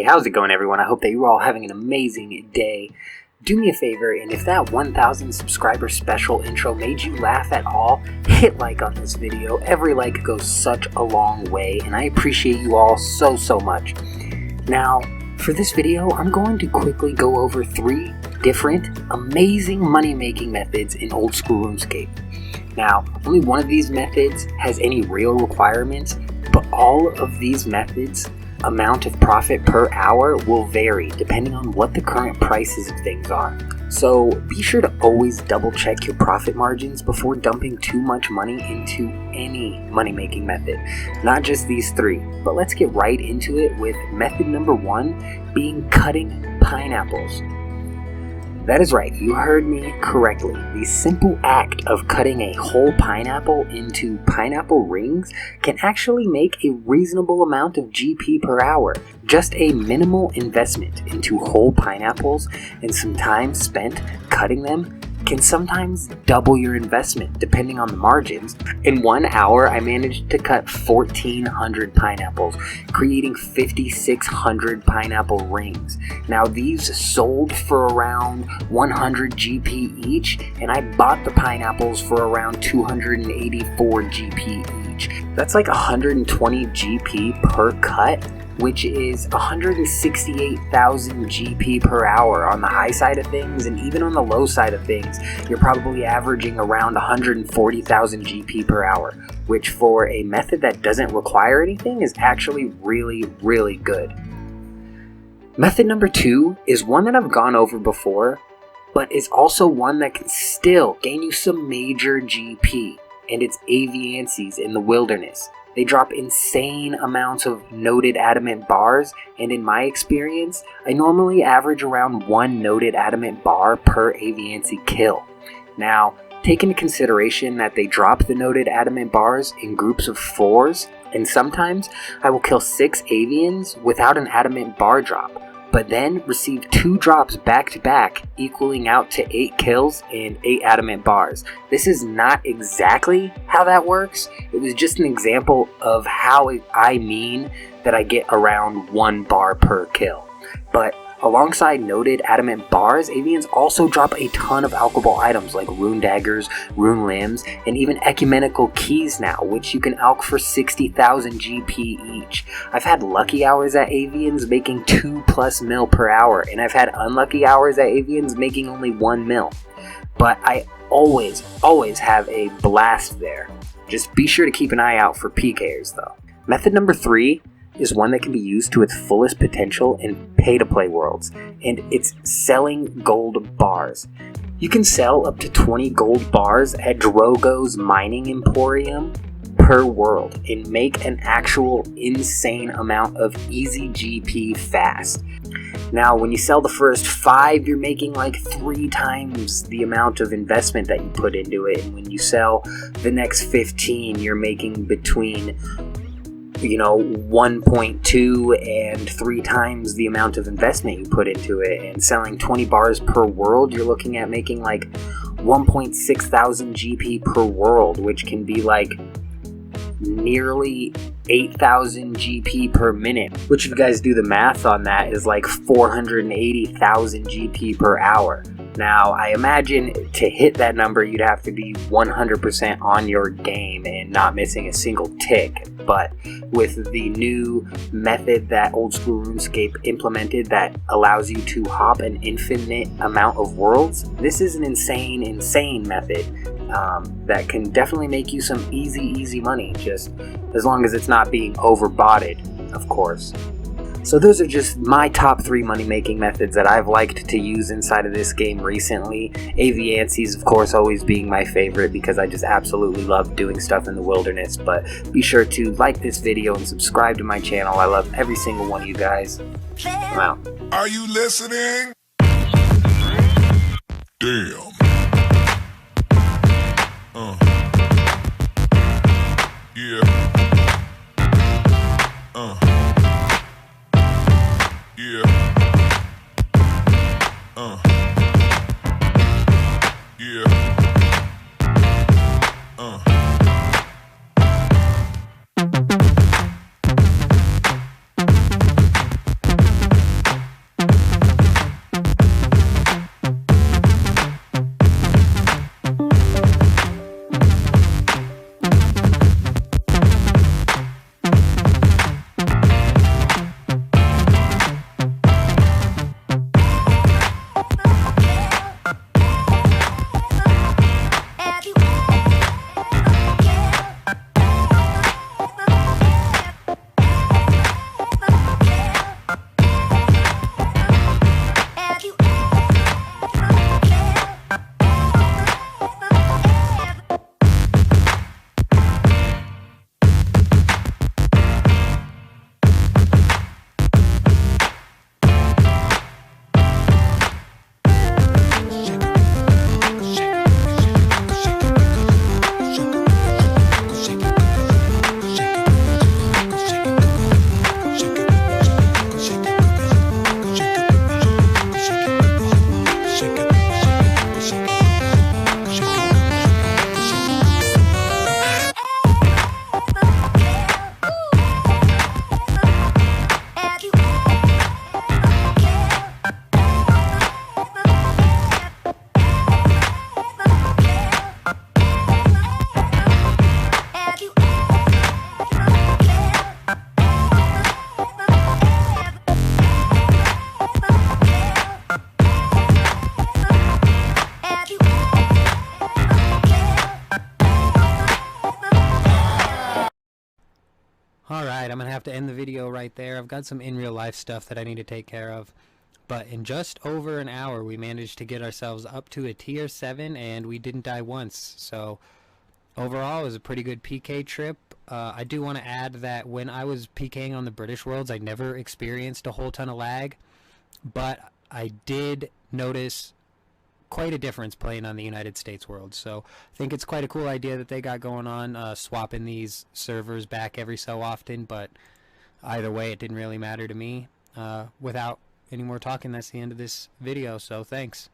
Hey, how's it going, everyone? I hope that you're all having an amazing day. Do me a favor, and if that 1,000 subscriber special intro made you laugh at all, hit like on this video. Every like goes such a long way, and I appreciate you all so much. Now, for this video, I'm going to quickly go over 3 different amazing money-making methods in old school RuneScape. Now, only one of these methods has any real requirements, but all of these methods' amount of profit per hour will vary depending on what the current prices of things are. So be sure to always double check your profit margins before dumping too much money into any money making method, not just these 3. But let's get right into it with method number 1 being cutting pineapples. That is right, you heard me correctly. The simple act of cutting a whole pineapple into pineapple rings can actually make a reasonable amount of GP per hour. Just a minimal investment into whole pineapples and some time spent cutting them can sometimes double your investment depending on the margins. In 1 hour, I managed to cut 1,400 pineapples, creating 5,600 pineapple rings. Now these sold for around 100 GP each, and I bought the pineapples for around 284 GP each. That's like 120 GP per cut, which is 168,000 GP per hour on the high side of things, and even on the low side of things, you're probably averaging around 140,000 GP per hour, which for a method that doesn't require anything is actually really good. Method number 2 is one that I've gone over before, but is also one that can still gain you some major GP, and it's aviansies in the wilderness. They drop insane amounts of noted adamant bars, and in my experience, I normally average around 1 noted adamant bar per aviansie kill. Now, take into consideration that they drop the noted adamant bars in groups of 4s, and sometimes I will kill 6 avians without an adamant bar drop, but then receive 2 drops back to back, equaling out to 8 kills and 8 adamant bars. This is not exactly how that works. It was just an example of how I mean that I get around 1 bar per kill. But alongside noted adamant bars, avians also drop a ton of alchable items like rune daggers, rune limbs, and even ecumenical keys now, which you can alch for 60,000 GP each. I've had lucky hours at avians making 2+ mil per hour, and I've had unlucky hours at avians making only 1 mil. But I always have a blast there. Just be sure to keep an eye out for PKers though. Method number 3 is one that can be used to its fullest potential in pay-to-play worlds, and it's selling gold bars. You can sell up to 20 gold bars at Drogo's mining emporium per world and make an actual insane amount of easy GP fast. Now, when you sell the first 5, you're making like 3 times the amount of investment that you put into it, and when you sell the next 15, you're making between 1.2 and 3 times the amount of investment you put into it. And selling 20 bars per world, you're looking at making like 1.6 thousand GP per world, which can be like nearly 8,000 GP per minute, which if you guys do the math on that is like 480,000 GP per hour. Now, I imagine to hit that number, you'd have to be 100% on your game and not missing a single tick. But with the new method that old school RuneScape implemented that allows you to hop an infinite amount of worlds, this is an insane method that can definitely make you some easy money, just as long as it's not being overbotted, of course. So those are just my top 3 money-making methods that I've liked to use inside of this game recently. Aviansies, of course, always being my favorite because I just absolutely love doing stuff in the wilderness. But be sure to like this video and subscribe to my channel. I love every single one of you guys. I'm out. Are you listening? Damn. Yeah. Yeah. Yeah. Alright, I'm going to have to end the video right there. I've got some in real life stuff that I need to take care of. But in just over an hour, we managed to get ourselves up to a tier 7, and we didn't die once. So overall, it was a pretty good PK trip. I do want to add that when I was PKing on the British Worlds, I never experienced a whole ton of lag. But I did notice quite a difference playing on the United States Worlds. So I think it's quite a cool idea that they got going on, swapping these servers back every so often. But either way, it didn't really matter to me. Without any more talking, that's the end of this video, so thanks.